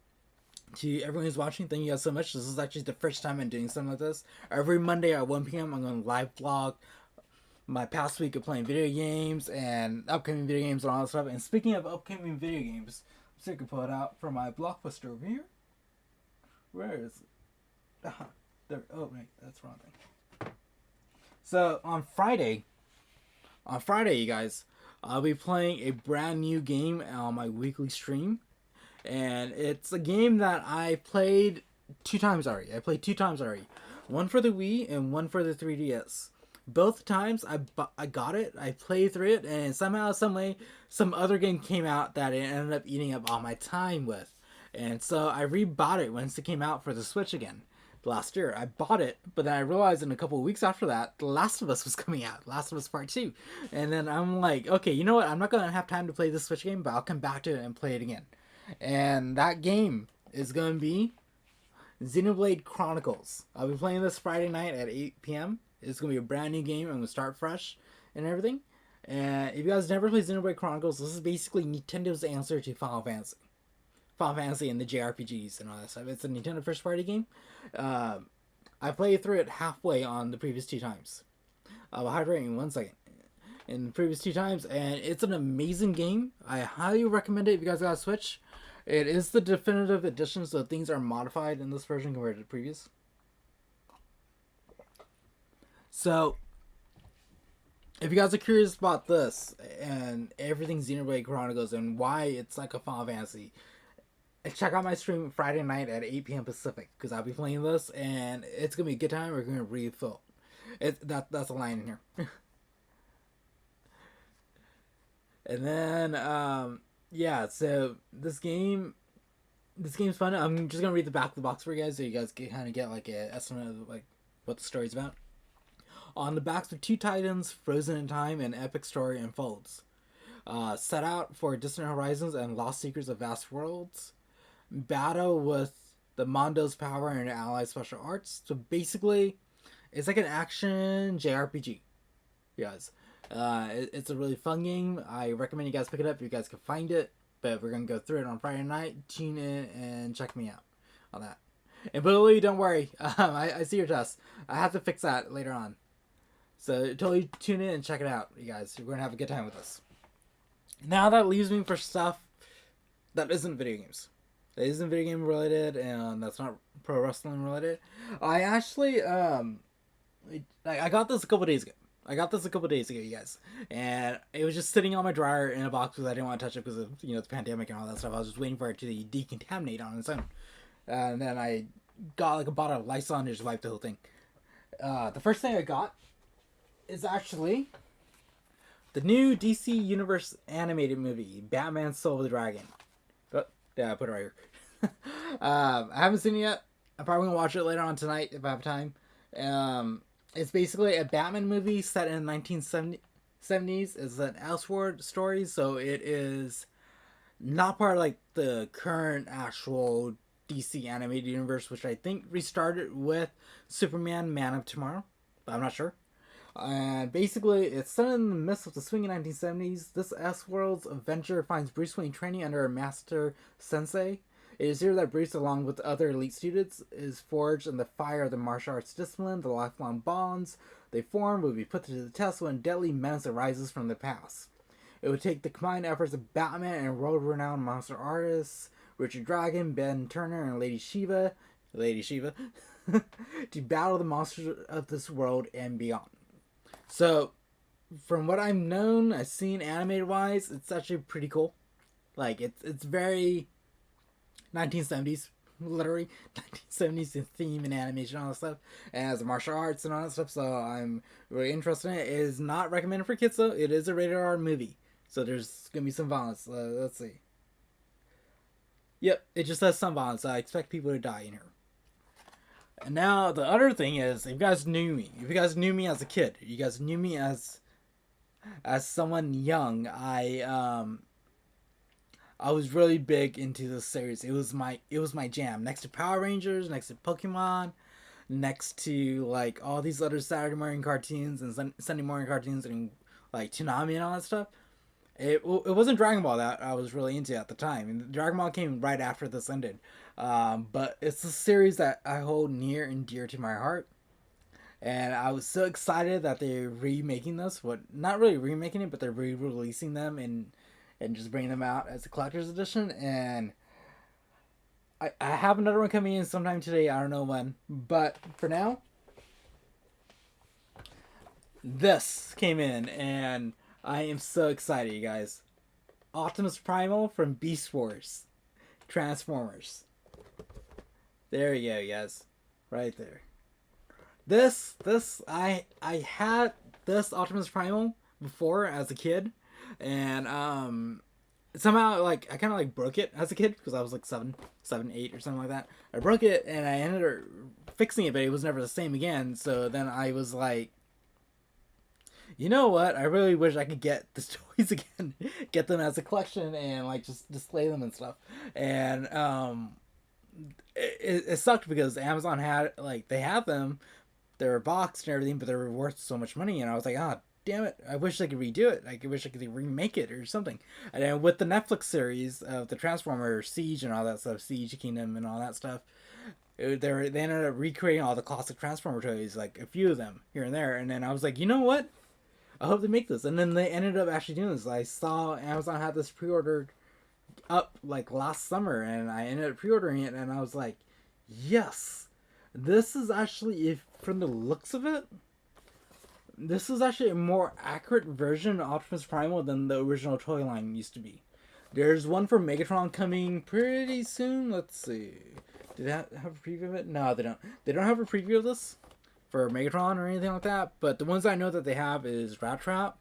Speaker 1: To everyone who's watching, thank you guys so much. This is actually the first time I'm doing something like this. Every Monday at 1 p.m. I'm going to live vlog my past week of playing video games and upcoming video games and all that stuff. And speaking of upcoming video games, I'm so I can pull it out from my Blockbuster over here. Where is it? There. Oh, wait, that's the wrong thing. So on Friday, you guys, I'll be playing a brand new game on my weekly stream. And it's a game that I played 2 times already. One for the Wii and one for the 3DS. Both times I got it, I played through it, and somehow, some way, some other game came out that it ended up eating up all my time with. And so I rebought it once it came out for the Switch again. Last year, I bought it, but then I realized in a couple of weeks after that, The Last of Us was coming out, Last of Us Part 2. And then I'm like, okay, you know what, I'm not going to have time to play this Switch game, but I'll come back to it and play it again. And that game is going to be Xenoblade Chronicles. I'll be playing this Friday night at 8 p.m. It's going to be a brand new game. I'm going to start fresh and everything. And if you guys never played Xenoblade Chronicles, this is basically Nintendo's answer to Final Fantasy. Final Fantasy and the JRPGs and all that stuff. It's a Nintendo first party game. I played through it halfway on the previous 2 times. I'll hydrate in 1 second. In the previous 2 times, and it's an amazing game. I highly recommend it if you guys got a Switch. It is the definitive edition, so things are modified in this version compared to the previous. So, if you guys are curious about this and everything Xenoblade Chronicles and why it's like a Final Fantasy, check out my stream Friday night at 8 p.m. Pacific, because I'll be playing this and it's gonna be a good time. We're gonna refill. That's a line in here. And then yeah, so this game's fun. I'm just gonna read the back of the box for you guys so you guys can kind of get like an estimate of like what the story's about. On the backs of two titans, frozen in time, an epic story unfolds. Set out for distant horizons and lost secrets of vast worlds. Battle with the Mondo's power and allied special arts. So basically, it's like an action JRPG. Yes. It's a really fun game. I recommend you guys pick it up if you guys can find it. But we're going to go through it on Friday night. Tune in and check me out on that. And Billy, don't worry. I see your test. I have to fix that later on. So totally tune in and check it out, you guys. We're going to have a good time with this. Now that leaves me for stuff that isn't video games. That isn't video game related and that's not pro wrestling related. I actually, I got this a couple days ago. You guys. And it was just sitting on my dryer in a box because I didn't want to touch it because of, the pandemic and all that stuff. I was just waiting for it to decontaminate on its own. And then I got like a bottle of Lysol and just wiped the whole thing. The first thing I got is actually the new DC Universe animated movie, Batman Soul of the Dragon. But, yeah, I put it right here. I haven't seen it yet. I'm probably going to watch it later on tonight if I have time. It's basically a Batman movie set in the 1970s. It's an Elseworld story, so it is not part of like the current actual DC animated universe, which I think restarted with Superman Man of Tomorrow, but I'm not sure. And basically, it's set in the midst of the swinging 1970s. This Elseworlds adventure finds Bruce Wayne training under a master sensei. It is here that Bruce, along with other elite students, is forged in the fire of the martial arts discipline. The lifelong bonds they form will be put to the test when deadly menace arises from the past. It would take the combined efforts of Batman and world-renowned monster artists Richard Dragon, Ben Turner, and Lady Shiva, to battle the monsters of this world and beyond. So, from what I've seen animated-wise, it's actually pretty cool. Like, it's very 1970s, literally 1970s theme and animation and all that stuff, and as martial arts and all that stuff. So I'm really interested in it. It is not recommended for kids though. It is a rated R movie, so there's gonna be some violence. Let's see. Yep, it just says some violence. So I expect people to die in here. And now the other thing is, if you guys knew me as a kid, you guys knew me as someone young, I was really big into this series. It was my jam. Next to Power Rangers, next to Pokemon, next to like all these other Saturday morning cartoons and Sunday morning cartoons and like Toonami and all that stuff. It wasn't Dragon Ball that I was really into at the time. And Dragon Ball came right after this ended. But it's a series that I hold near and dear to my heart. And I was so excited that they're remaking this. Not really remaking it, but they're re-releasing them and just bringing them out as a collector's edition. And I have another one coming in sometime today. I don't know when. But for now, this came in. And I am so excited, you guys. Optimus Primal from Beast Wars. Transformers. There you go, guys. Right there. I had this Optimus Primal before as a kid. And somehow like I kind of like broke it as a kid because I was like 7, 8 or something like that. I broke it and I ended up fixing it, but it was never the same again. So then I was like, You know what? I really wish I could get the toys again, get them as a collection, and like just display them and stuff. And it sucked because Amazon had like they had them, they were boxed and everything, but they were worth so much money, and I was like, ah, damn it! I wish I could redo it. Like, I wish I could remake it or something. And then with the Netflix series of the Transformer Siege and all that stuff, Siege Kingdom and all that stuff, they ended up recreating all the classic Transformer toys, like a few of them here and there. And then I was like, you know what? I hope they make this. And then they ended up actually doing this. I saw Amazon had this pre-ordered up like last summer, and I ended up pre-ordering it, and I was like, yes, this is actually, if from the looks of it, this is actually a more accurate version of Optimus Primal than the original toy line used to be. There's one for Megatron coming pretty soon. Let's see. Do they have a preview of it? No, they don't. They don't have a preview of this for Megatron or anything like that. But the ones I know that they have is Rat Trap,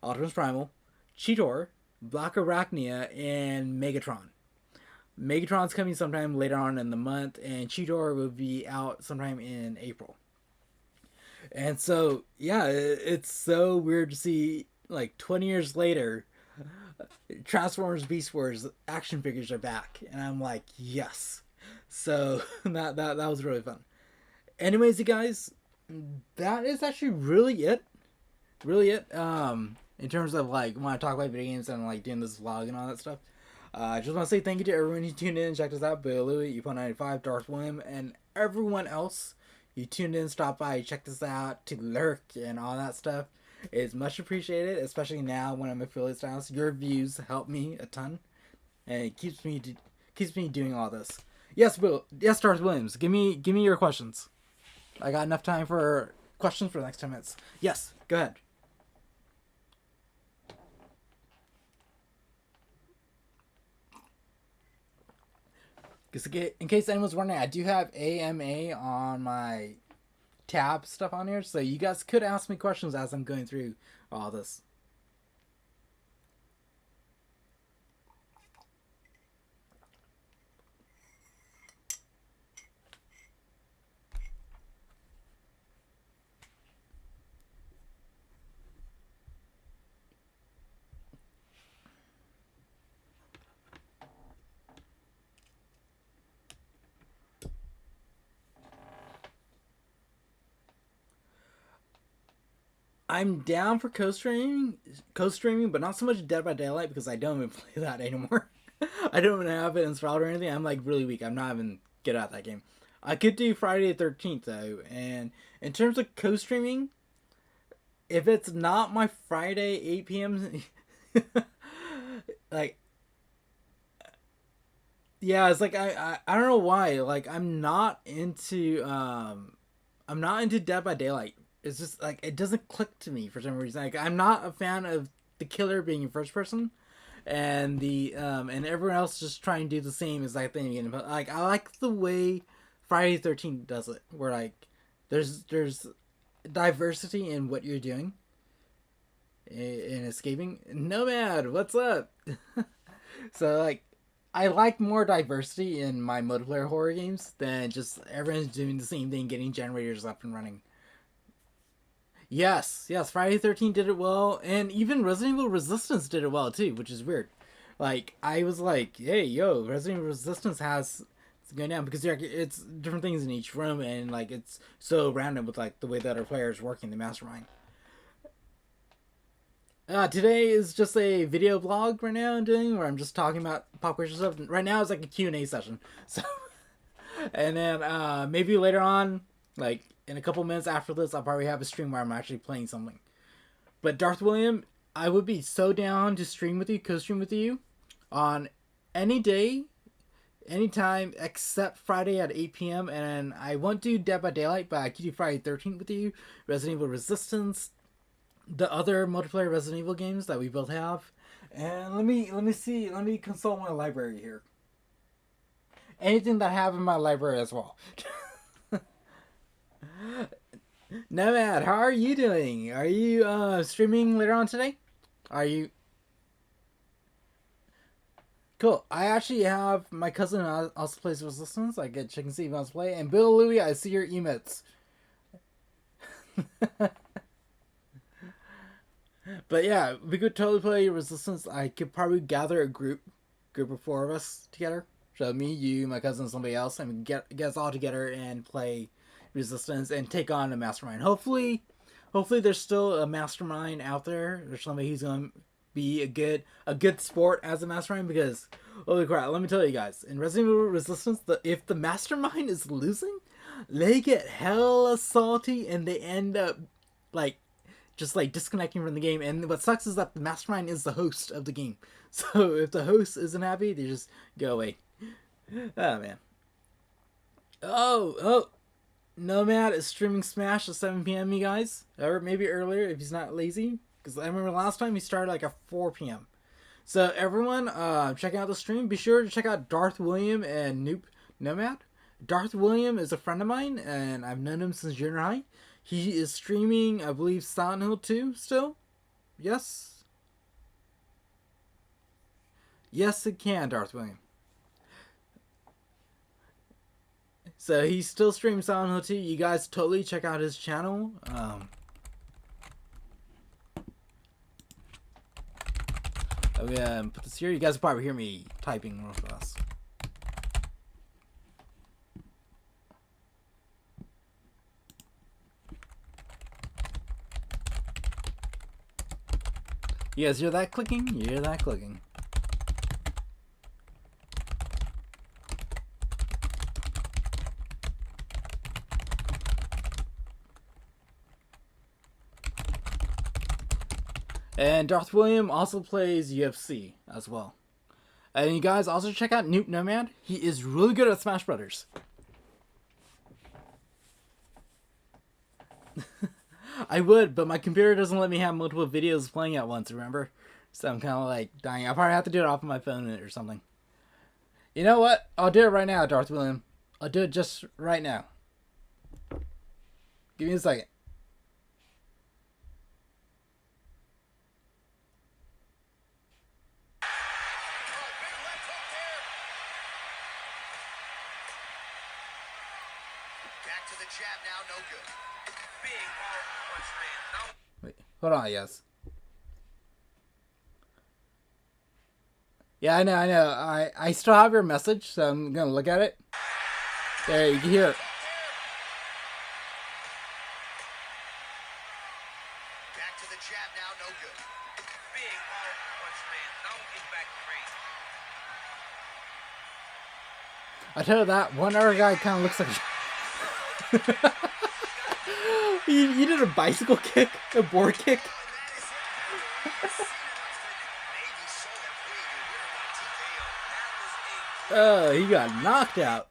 Speaker 1: Optimus Primal, Cheetor, Black Arachnia, and Megatron. Megatron's coming sometime later on in the month, and Cheetor will be out sometime in April. And so, yeah, it's so weird to see, like, 20 years later, Transformers Beast Wars action figures are back. And I'm like, yes. So, that was really fun. Anyways, you guys, that is actually really it. Really it. In terms of, like, when I talk about video games and, like, doing this vlog and all that stuff. I just want to say thank you to everyone who tuned in and checked us out. Bill Louie, Epo95, Darth William, and everyone else. You tuned in, stopped by, checked us out, to lurk and all that stuff. It's much appreciated, especially now when I'm affiliate styles. Your views help me a ton, and it keeps me doing all this. Yes, Bill. Yes, Darth Williams. Give me your questions. I got enough time for questions for the next 10 minutes. Yes, go ahead. In case anyone's wondering, I do have AMA on my tab stuff on here, so you guys could ask me questions as I'm going through all this. I'm down for co-streaming, but not so much Dead by Daylight because I don't even play that anymore. I don't even have it installed or anything. I'm like really weak. I'm not even good at that game. I could do Friday the 13th though, and in terms of co-streaming, if it's not my Friday 8 p.m. like, yeah, it's like I don't know why. Like I'm not into Dead by Daylight. It's just like it doesn't click to me for some reason. Like I'm not a fan of the killer being in first person, and the and everyone else just trying to do the same exact thing again. But like I like the way Friday the 13th does it, where like there's diversity in what you're doing in escaping. Nomad, what's up? So like I like more diversity in my multiplayer horror games than just everyone's doing the same thing, getting generators up and running. Yes, Friday the 13th did it well, and even Resident Evil Resistance did it well too, which is weird. Like I was like, hey, yo, Resident Evil Resistance has it's going down because it's different things in each room, and like it's so random with like the way that our players working the mastermind. Today is just a video blog right now I'm doing where I'm just talking about pop culture stuff. Right now it's like a Q&A session. So, and then maybe later on, like in a couple minutes after this, I'll probably have a stream where I'm actually playing something. But Darth William, I would be so down to stream with you, co-stream with you, on any day, anytime except Friday at 8 p.m. And I won't do Dead by Daylight, but I could do Friday 13th with you, Resident Evil Resistance, the other multiplayer Resident Evil games that we both have. And let me consult my library here. Anything that I have in my library as well. Nomad, how are you doing? Are you streaming later on today? Are you cool? I actually have my cousin also plays Resistance. I get Chicken Steve on play, and Bill Louie. I see your emotes. But yeah, we could totally play Resistance. I could probably gather a group of four of us together. So me, you, my cousin, somebody else, and we can get us all together and play Resistance and take on a mastermind. Hopefully there's still a mastermind out there. There's somebody who's gonna be a good sport as a mastermind, because holy crap, let me tell you guys, in Resident Evil Resistance, if the mastermind is losing, they get hella salty and they end up like just like disconnecting from the game. And what sucks is that the mastermind is the host of the game. So if the host isn't happy, they just go away. Oh man. Oh, Nomad is streaming Smash at 7 p.m. you guys, or maybe earlier if he's not lazy. Because I remember last time he started like at 4 p.m. So everyone, check out the stream. Be sure to check out Darth William and Noop Nomad. Darth William is a friend of mine, and I've known him since junior high. He is streaming, I believe, Silent Hill 2 still. Yes. Yes, it can, Darth William. So he still streams Silent Hill 2. You guys totally check out his channel. I'm gonna put this here. You guys will probably hear me typing real fast. You guys hear that clicking? You hear that clicking? And Darth William also plays UFC as well. And you guys also check out Noop Nomad. He is really good at Smash Brothers. I would, but my computer doesn't let me have multiple videos playing at once, remember? So I'm kind of like dying. I'll probably have to do it off of my phone or something. You know what? I'll do it right now, Darth William. I'll do it just right now. Give me a second.
Speaker 2: Back to the jab now, no good. Big powerful punch land.
Speaker 1: Wait, hold on, yes. Yeah, I know. I still have your message, so I'm gonna look at it. There, you can hear it.
Speaker 2: Back to the jab now, no good. Big powerful punch land. Now get back to range.
Speaker 1: I tell you that one other guy kind of looks like. You did a bicycle kick, a board kick. Oh, he got knocked out.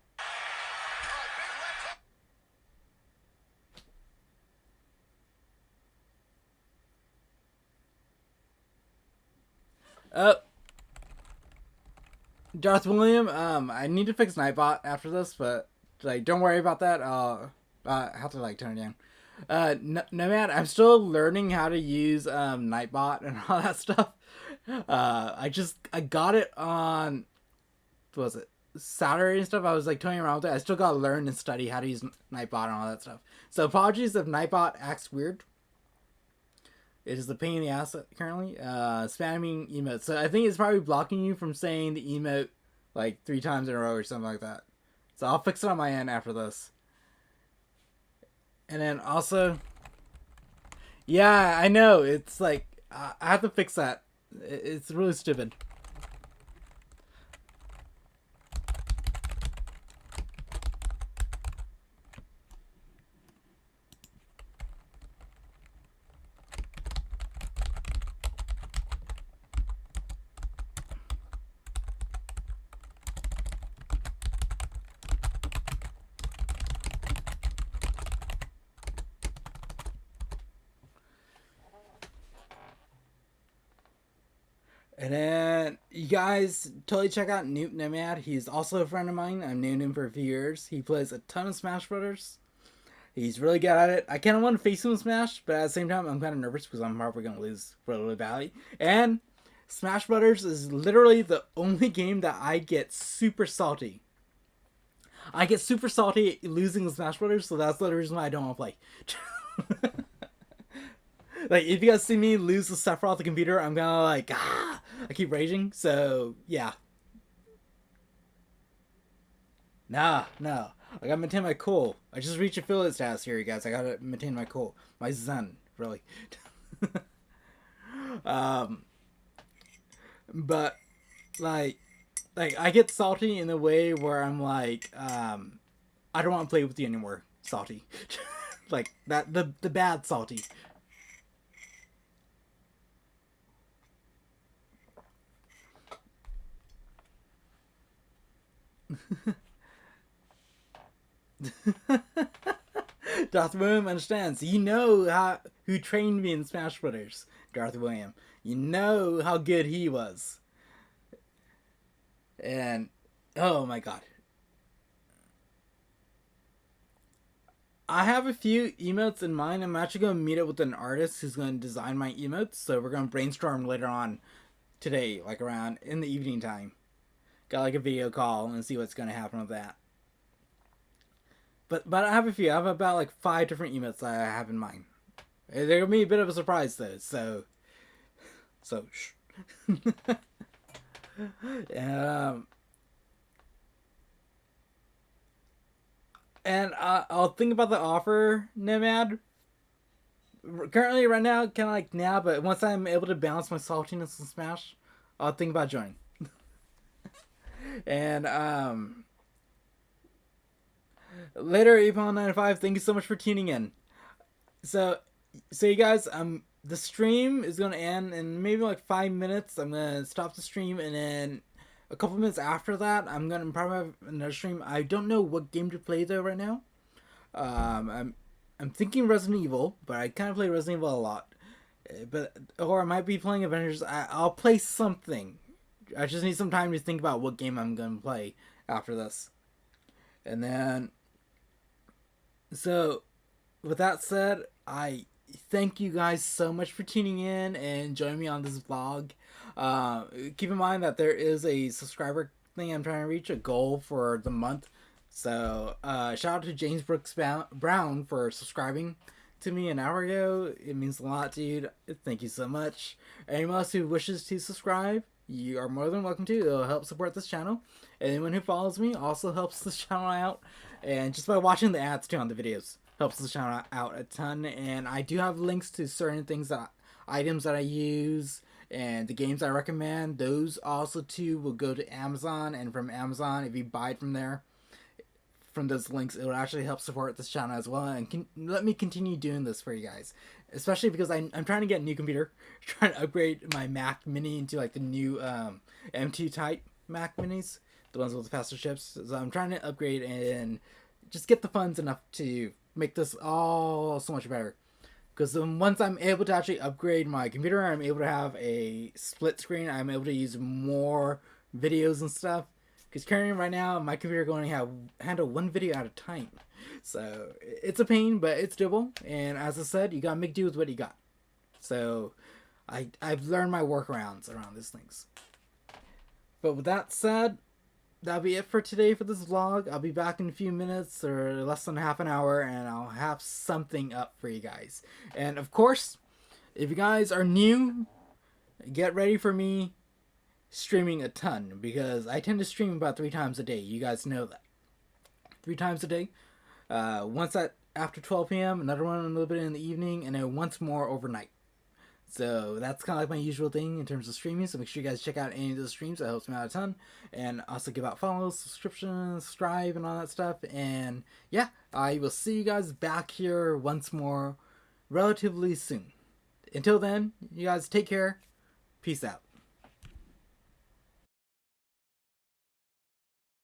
Speaker 1: Darth William, I need to fix Nightbot after this, but like, don't worry about that. I have to like turn it down. Nomad, I'm still learning how to use Nightbot and all that stuff. I got it on, what was it, Saturday and stuff. I was like toying around with it. I still gotta learn and study how to use Nightbot and all that stuff. So apologies if Nightbot acts weird. It is a pain in the ass currently. Spamming emotes. So I think it's probably blocking you from saying the emote like 3 times in a row or something like that. So I'll fix it on my end after this. And then also, yeah, I know. It's like, I have to fix that. It's really stupid. And then you guys totally check out Noop Nomad. He's also a friend of mine. I've known him for a few years. He plays a ton of Smash Brothers. He's really good at it. I kind of want to face him in Smash, but at the same time, I'm kind of nervous because I'm probably going to lose really badly. And Smash Brothers is literally the only game that I get super salty. I get super salty losing the Smash Brothers, so that's the reason why I don't want to play. Like, if you guys see me lose the Sephiroth the computer, I'm gonna like, I keep raging. So yeah, no, I gotta maintain my cool. I just reached affiliate status here, you guys. I gotta maintain my cool, my zen, really. um, but like, I get salty in a way where I'm like, I don't want to play with you anymore, salty. Like that, the bad salty. Darth William understands. You know who trained me in Smash Brothers, Darth William. You know how good he was. And oh my god. I have a few emotes in mind. I'm actually going to meet up with an artist who's going to design my emotes. So we're going to brainstorm later on today, like around in the evening time. Got like a video call and see what's going to happen with that. But I have a few. I have about like 5 different emotes that I have in mind. They're going to be a bit of a surprise though. So shh. And I'll think about the offer, Nomad. Currently, right now, kind of like now, but once I'm able to balance my saltiness in Smash, I'll think about joining. And later, Epon95, thank you so much for tuning in. So you guys, the stream is gonna end in maybe like 5 minutes. I'm gonna stop the stream, and then a couple minutes after that, I'm gonna probably have another stream. I don't know what game to play though right now. I'm thinking Resident Evil, but I kind of play Resident Evil a lot. Or I might be playing Avengers. I'll play something. I just need some time to think about what game I'm gonna play after this. And then, so with that said, I thank you guys so much for tuning in and joining me on this vlog. Keep in mind that there is a subscriber thing I'm trying to reach, a goal for the month. So shout out to James Brooks Brown for subscribing to me an hour ago. It means a lot, dude. Thank you so much. Anyone else who wishes to subscribe, you are more than welcome to. It'll help support this channel. Anyone who follows me also helps this channel out. And just by watching the ads too on the videos helps the channel out a ton. And I do have links to certain things items that I use and the games I recommend. Those also too will go to Amazon, and from Amazon, if you buy it from there, from those links, it will actually help support this channel as well, and let me continue doing this for you guys, especially because I'm trying to get a new computer, trying to upgrade my Mac Mini into like the new M2 type Mac Minis, the ones with the faster chips. So I'm trying to upgrade and just get the funds enough to make this all so much better. Because once I'm able to actually upgrade my computer, I'm able to have a split screen. I'm able to use more videos and stuff. Because currently right now, my computer can only handle 1 video at a time. So it's a pain, but it's doable. And as I said, you gotta make do with what you got. So I've learned my workarounds around these things. But with that said, that'll be it for today for this vlog. I'll be back in a few minutes or less than half an hour, and I'll have something up for you guys. And of course, if you guys are new, get ready for me streaming a ton, because I tend to stream about 3 times a day. You guys know that. 3 times a day. Once after 12 p.m., another one a little bit in the evening, and then once more overnight. So that's kind of like my usual thing in terms of streaming. So make sure you guys check out any of those streams. That helps me out a ton. And also give out follows, subscriptions, subscribe, and all that stuff. And yeah, I will see you guys back here once more relatively soon. Until then, you guys take care. Peace out.